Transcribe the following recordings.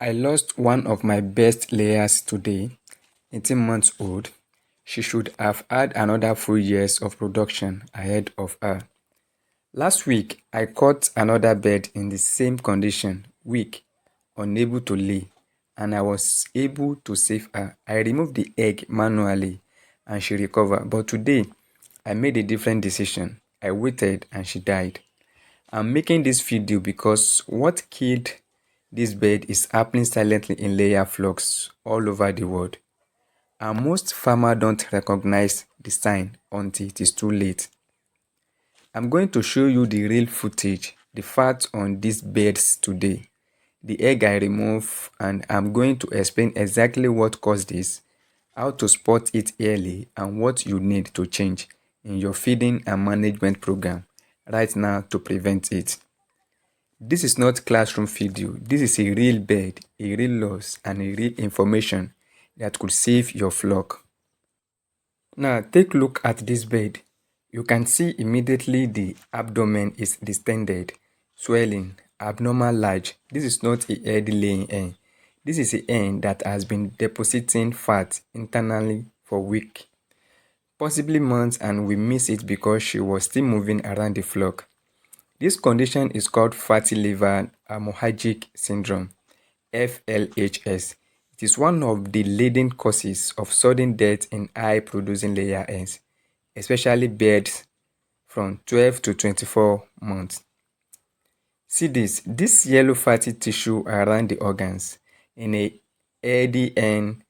I lost one of my best layers today, 18 months old. She should have had another full years of production ahead of her. Last week, I caught another bird in the same condition, weak, unable to lay, and I was able to save her. I removed the egg manually and she recovered, but today, I made a different decision. I waited and she died. I'm making this video because what killed this bird is happening silently in layer flocks all over the world. And most farmers don't recognize the sign until it is too late. I'm going to show you the real footage, the facts on these birds today, the egg I removed, and I'm going to explain exactly what caused this, how to spot it early, and what you need to change in your feeding and management program right now to prevent it. This is not classroom video. This is a real bird, a real loss, and a real information that could save your flock. Now take a look at this bird. You can see immediately the abdomen is distended, swelling, abnormal large. This is not a healthy laying hen. This is a hen that has been depositing fat internally for weeks, possibly months, and we miss it because she was still moving around the flock. This condition is called Fatty Liver Hemorrhagic Syndrome, FLHS. It is one of the leading causes of sudden death in high-producing layer hens, especially birds from 12 to 24 months. See this yellow fatty tissue around the organs. In a healthy hen,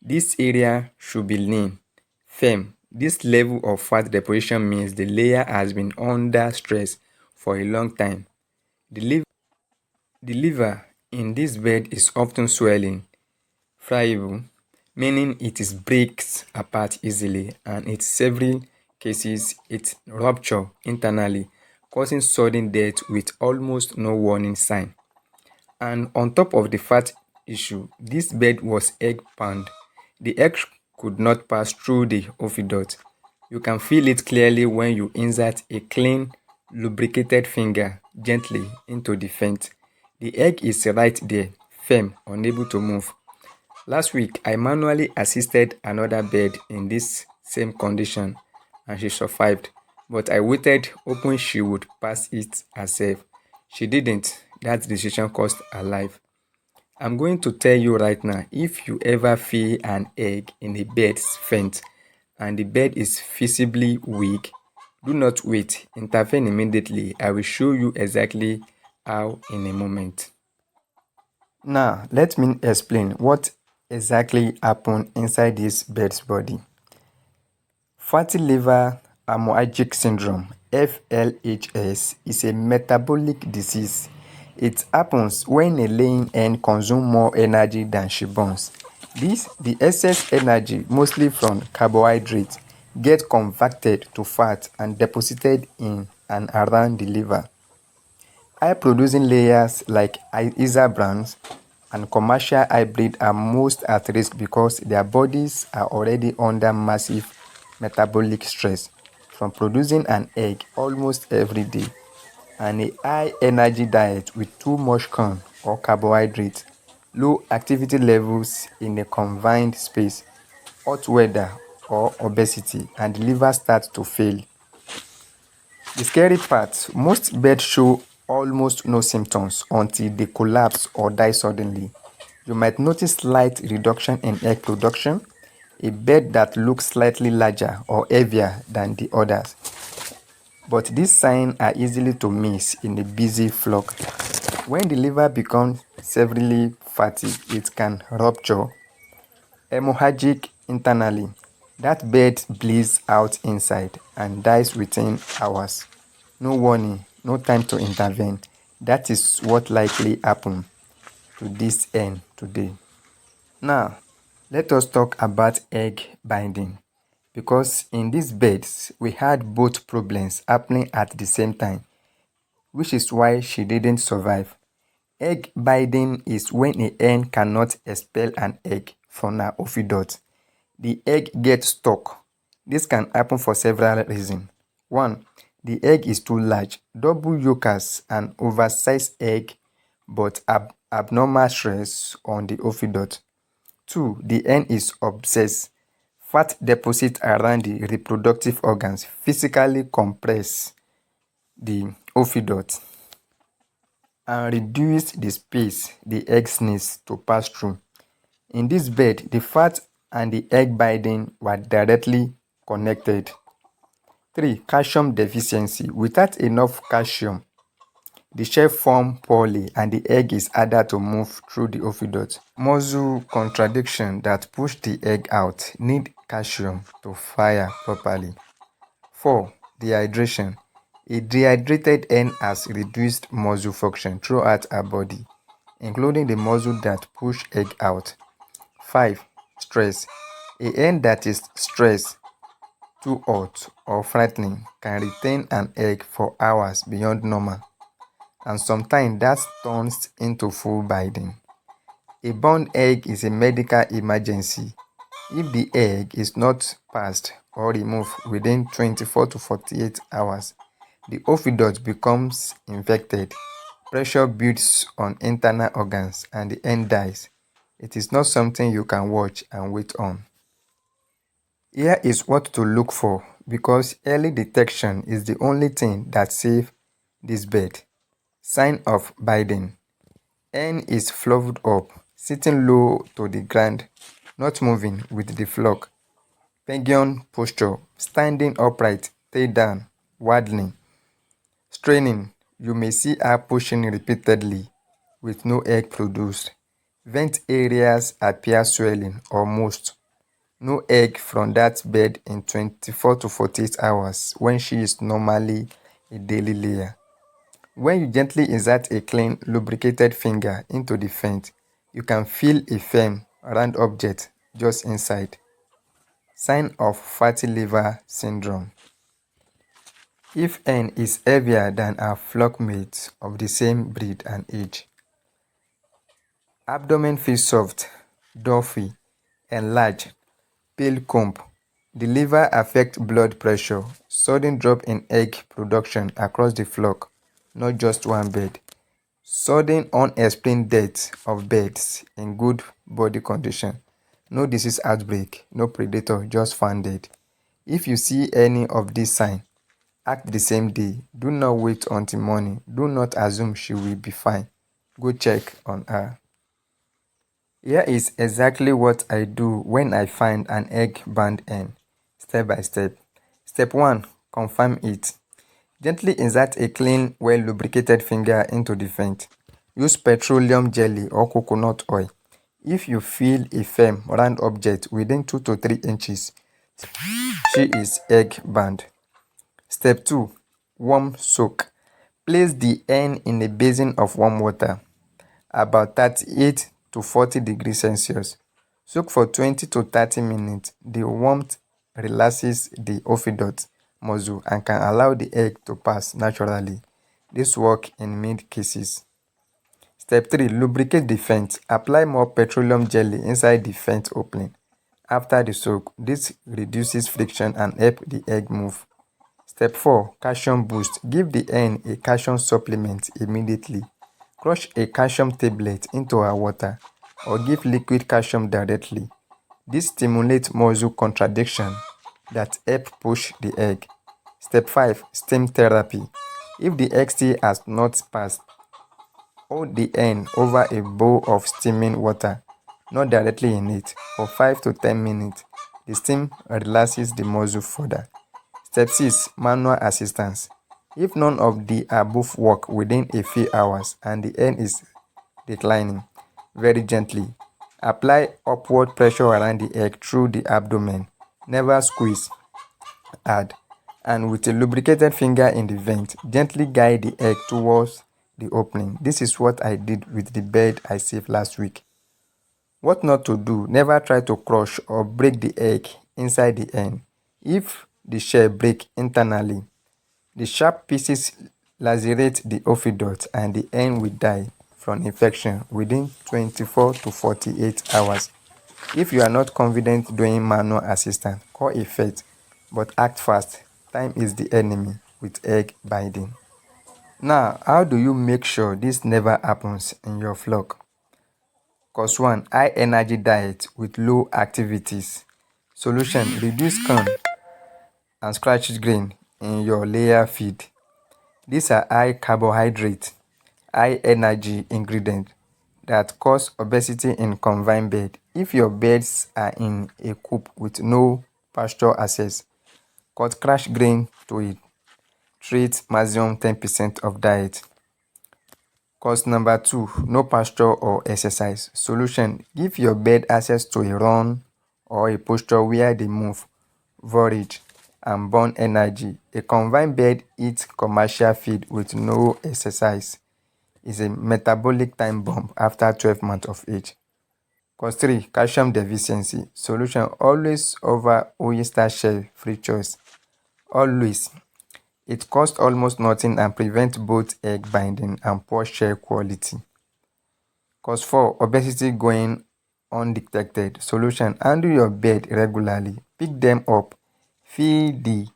this area should be lean, firm. This level of fat deposition means the layer has been under stress for a long time. The liver in this bird is often swelling, friable, meaning it is breaks apart easily, and in several cases it ruptures internally, causing sudden death with almost no warning sign. And on top of the fat issue, this bird was egg bound. The egg could not pass through the oviduct. You can feel it clearly when you insert a clean, lubricated finger gently into the vent. The egg is right there, firm, unable to move. Last week, I manually assisted another bird in this same condition and she survived, but I waited hoping she would pass it herself. She didn't. That decision cost her life. I'm going to tell you right now, if you ever feel an egg in a bird's vent and the bird is visibly weak, do not wait. Intervene immediately. I will show you exactly how in a moment. Now, let me explain what exactly happened inside this bird's body. Fatty Liver Hemorrhagic Syndrome, FLHS, is a metabolic disease. It happens when a laying hen consumes more energy than she burns. The excess energy, mostly from carbohydrates, gets converted to fat and deposited in and around the liver. High-producing layers like Isa brands and commercial hybrid are most at risk because their bodies are already under massive metabolic stress from producing an egg almost every day, and a high-energy diet with too much corn or carbohydrates, low activity levels in a confined space, hot weather or obesity, and the liver starts to fail. The scary part, most birds show almost no symptoms until they collapse or die suddenly. You might notice slight reduction in egg production, a bird that looks slightly larger or heavier than the others. But these signs are easily to miss in a busy flock. When the liver becomes severely fatty, it can rupture, hemorrhagic internally. That bird bleeds out inside and dies within hours. No warning, no time to intervene. That is what likely happened to this hen today. Now, let us talk about egg binding, because in these birds, we had both problems happening at the same time, which is why she didn't survive. Egg binding is when a hen cannot expel an egg from her oviduct. The egg gets stuck. This can happen for several reasons. 1. The egg is too large. Double yolks and oversized egg but abnormal stress on the ovidot. 2. The hen is obsessed. Fat deposits around the reproductive organs physically compress the ovidot and reduce the space the eggs needs to pass through. In this bed, the fat and the egg binding were directly connected. 3. Calcium deficiency. Without enough calcium, the shell forms poorly and the egg is harder to move through the ovidot. Muscle contraction that push the egg out need calcium to fire properly. 4. Dehydration. A dehydrated hen has reduced muscle function throughout her body, including the muscle that push egg out. 5. Stress. A hen that is stressed, too hot, or frightening can retain an egg for hours beyond normal, and sometimes that turns into full binding. A burned egg is a medical emergency. If the egg is not passed or removed within 24 to 48 hours, the ovidot becomes infected, pressure builds on internal organs, and the hen dies. It is not something you can watch and wait on. Here is what to look for, because early detection is the only thing that saves this bird. Sign of binding. Hen is fluffed up, sitting low to the ground, not moving with the flock. Penguin posture, standing upright, tail down, waddling. Straining, you may see her pushing repeatedly with no egg produced. Vent areas appear swelling or moist. No egg from that bed in 24 to 48 hours when she is normally a daily layer. When you gently insert a clean, lubricated finger into the vent, you can feel a firm, round object just inside. Sign of fatty liver syndrome. If hen is heavier than her flock mates of the same breed and age. Abdomen feels soft, dumpy, enlarged, pale comb. The liver affects blood pressure, sudden drop in egg production across the flock, not just one bed. Sudden unexplained death of birds in good body condition. No disease outbreak, no predator, just found dead. If you see any of these signs, act the same day. Do not wait until morning. Do not assume she will be fine. Go check on her. Here is exactly what I do when I find an egg-bound hen, step by step. Step 1. Confirm it. Gently insert a clean, well-lubricated finger into the vent. Use petroleum jelly or coconut oil. If you feel a firm, round object within 2 to 3 inches, she is egg-bound. Step 2. Warm soak. Place the hen in a basin of warm water, about 38 to 40 degrees Celsius. Soak for 20 to 30 minutes. The warmth relaxes the ovidot muscle and can allow the egg to pass naturally. This works in many cases. Step 3. Lubricate the vent. Apply more petroleum jelly inside the vent opening. After the soak, this reduces friction and helps the egg move. Step 4. Calcium boost. Give the hen a calcium supplement immediately. Crush a calcium tablet into her water or give liquid calcium directly. This stimulates muscle contraction that help push the egg. Step 5. Steam therapy. If the egg still has not passed, hold the hen over a bowl of steaming water, not directly in it, for 5 to 10 minutes. The steam relaxes the muscle further. Step 6. Manual assistance. If none of the above work within a few hours and the hen is declining, very gently apply upward pressure around the egg through the abdomen. Never squeeze hard. And with a lubricated finger in the vent, gently guide the egg towards the opening. This is what I did with the bird I saved last week. What not to do: never try to crush or break the egg inside the hen. If the shell break internally, the sharp pieces lacerate the ovidot and the hen will die from infection within 24 to 48 hours. If you are not confident doing manual assistance, call a vet, but act fast. Time is the enemy with egg binding. Now, how do you make sure this never happens in your flock? Cause 1. High energy diet with low activities. Solution: reduce corn and scratch grain in your layer feed. These are high carbohydrate, high energy ingredients that cause obesity in confined bed. If your birds are in a coop with no pasture access, cut crash grain to it. Treat maximum 10% of diet. Cause number 2, no pasture or exercise. Solution: give your bird access to a run or a pasture where they move, forage, and burn energy. A confined bird eats commercial feed with no exercise is a metabolic time bomb after 12 months of age. Cause 3, calcium deficiency. Solution: always over oyster shell free choice. Always. It costs almost nothing and prevents both egg binding and poor shell quality. Cause 4, obesity going undetected. Solution: handle your bird regularly. Pick them up. Feel the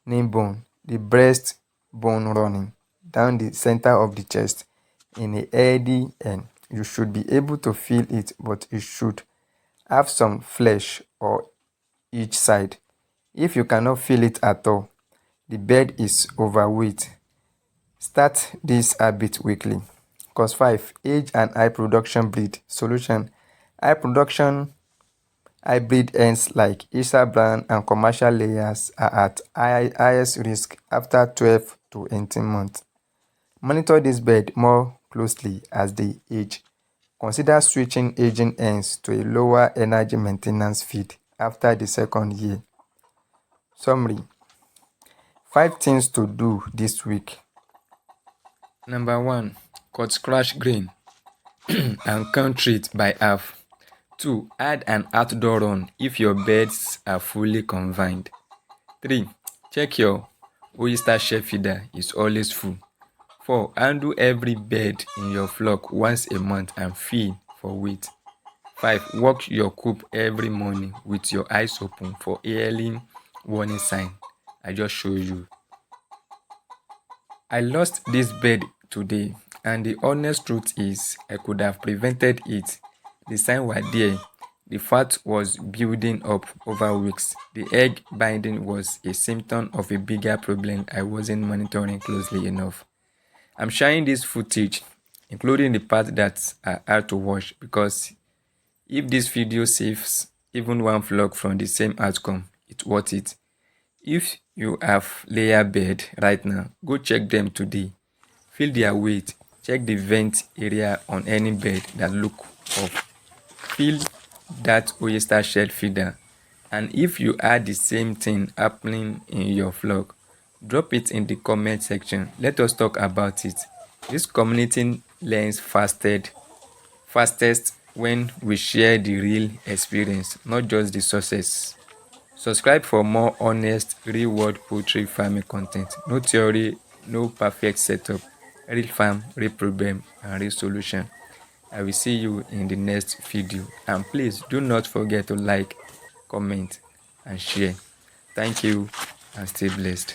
knee bone, the breast bone running down the center of the chest in a healthy hen. You should be able to feel it, but it should have some flesh or each side. If you cannot feel it at all, the bird is overweight. Start this habit weekly. Cause 5, age and high production breed. Solution: high production hybrid hens like Isa brand and commercial layers are at highest risk after 12 to 18 months. Monitor this bird more closely as they age. Consider switching aging hens to a lower energy maintenance feed after the second year. Summary: 5 things to do this week. Number 1, cut scratch grain and count it by half. 2, add an outdoor run if your birds are fully confined. 3, check your oyster shell feeder is always full. 4, handle every bird in your flock once a month and feel for weight. 5, walk your coop every morning with your eyes open for early warning sign. I just show you. I lost this bird today, and the honest truth is I could have prevented it. The signs were there. The fat was building up over weeks. The egg binding was a symptom of a bigger problem I wasn't monitoring closely enough. I'm sharing this footage, including the part that are hard to watch, because if this video saves even one flock from the same outcome, it's worth it. If you have layer bed right now, go check them today. Feel their weight. Check the vent area on any bed that look up. Feel that oyster shell feeder. And if you are the same thing happening in your flock, drop it in the comment section. Let us talk about it. This community learns fastest when we share the real experience, not just the success. Subscribe for more honest, real-world poultry farming content. No theory, no perfect setup. Real farm, real problem, and real solution. I will see you in the next video. And please do not forget to like, comment, and share. Thank you and stay blessed.